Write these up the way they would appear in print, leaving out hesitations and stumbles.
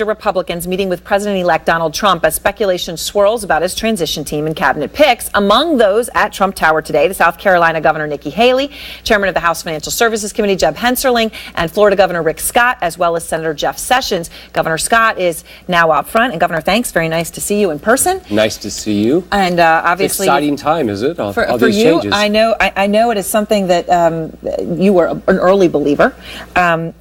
Republicans meeting with President-elect Donald Trump as speculation swirls about his transition team and cabinet picks. Among those at Trump Tower today, the South Carolina Governor Nikki Haley, Chairman of the House Financial Services Committee Jeb Hensarling, and Florida Governor Rick Scott, as well as Senator Jeff Sessions. Governor Scott is now out front. And Governor, thanks. Very nice to see you in person. Nice to see you. And obviously, exciting time, is it? All for these you, changes. I know it is something that you were an early believer,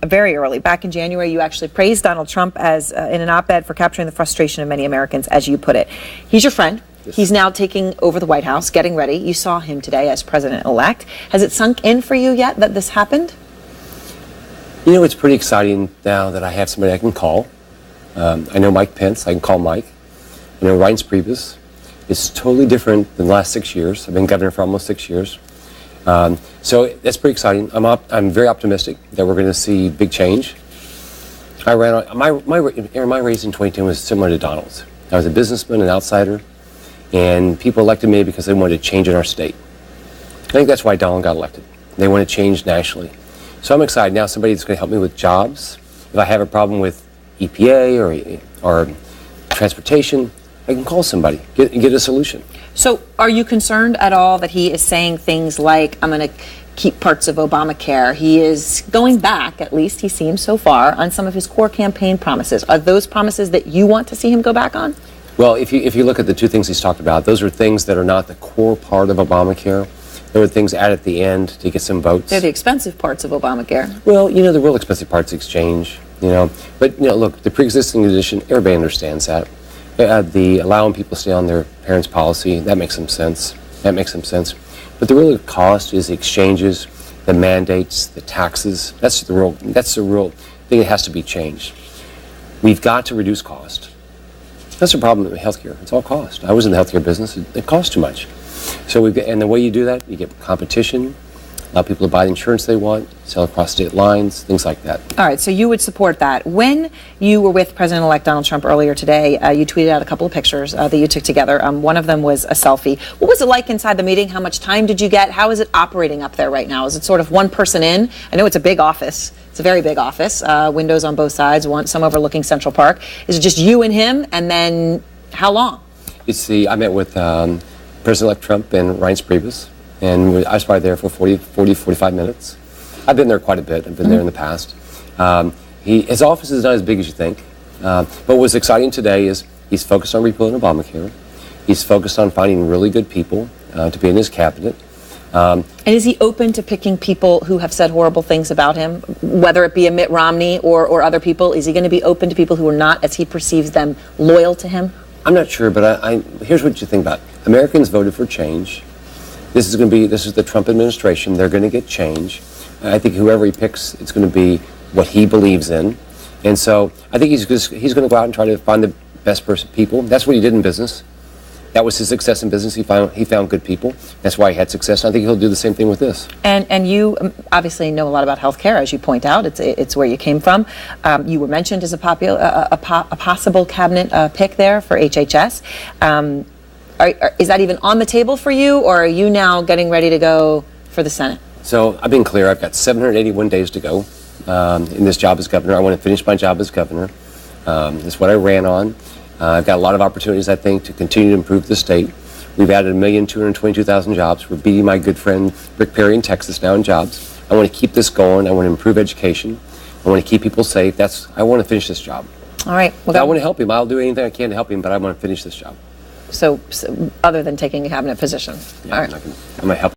very early. Back in January, you actually praised Donald Trump as in an op-ed for capturing the frustration of many Americans, as you put it. He's your friend. Yes. He's now taking over the White House, getting ready. You saw him today as president-elect. Has it sunk in for you yet that this happened? You know, it's pretty exciting now that I have somebody I can call. I know Mike Pence. I can call Mike. I know Reince Priebus. It's totally different than the last 6 years. I've been governor for almost 6 years. So that's pretty exciting. I'm very optimistic that we're going to see big change. I ran on my race in 2010 was similar to Donald's. I was a businessman, an outsider, and people elected me because they wanted to change in our state. I think that's why Donald got elected. They want to change nationally. So I'm excited now. Somebody that's going to help me with jobs. If I have a problem with EPA or transportation, I can call somebody, get a solution. So are you concerned at all that he is saying things like, I'm going to keep parts of Obamacare? He is going back, at least he seems so far, on some of his core campaign promises. Are those promises that you want to see him go back on? Well, if you look at the two things he's talked about, those are things that are not the core part of Obamacare. There are things added at the end to get some votes. They're the expensive parts of Obamacare. Well, you know, the real expensive part's exchange, you know. But, you know, look, the pre-existing condition, everybody understands that. The allowing people to stay on their parents' policy, that makes some sense. But the real cost is the exchanges, the mandates, the taxes. That's the real thing that has to be changed. We've got to reduce cost. That's the problem with healthcare. It's all cost. I was in the healthcare business. It costs too much. So and the way you do that, you get competition, allow people to buy the insurance they want, sell across state lines, things like that. All right, so you would support that. When you were with President-elect Donald Trump earlier today, you tweeted out a couple of pictures that you took together. One of them was a selfie. What was it like inside the meeting? How much time did you get? How is it operating up there right now? Is it sort of one person in? I know it's a big office. It's a very big office, windows on both sides, some overlooking Central Park. Is it just you and him, and then how long? I met with President-elect Trump and Reince Priebus. And I was probably there for 45 minutes. I've been there quite a bit. I've been there in the past. His office is not as big as you think. But what's exciting today is he's focused on repealing Obamacare. He's focused on finding really good people to be in his cabinet. And is he open to picking people who have said horrible things about him, whether it be a Mitt Romney or other people? Is he going to be open to people who are not, as he perceives them, loyal to him? I'm not sure, but here's what you think about it. Americans voted for change. This is the Trump administration. They're going to get change. I think whoever he picks, it's going to be what he believes in. And so I think he's going to go out and try to find the best people. That's what he did in business. That was his success in business. He found good people. That's why he had success. I think he'll do the same thing with this. And you obviously know a lot about healthcare, as you point out. It's where you came from. You were mentioned as a possible cabinet pick there for HHS. Is that even on the table for you, or are you now getting ready to go for the Senate? So I've been clear. I've got 781 days to go in this job as governor. I want to finish my job as governor. That's what I ran on. I've got a lot of opportunities, I think, to continue to improve the state. We've added 1,222,000 jobs. We're beating my good friend Rick Perry in Texas now in jobs. I want to keep this going. I want to improve education. I want to keep people safe. I want to ffinish this job. All right. Well, I want to help him. I'll do anything I can to help him, but I want to finish this job. So other than taking a cabinet position. Yeah, all right. I'm going to help.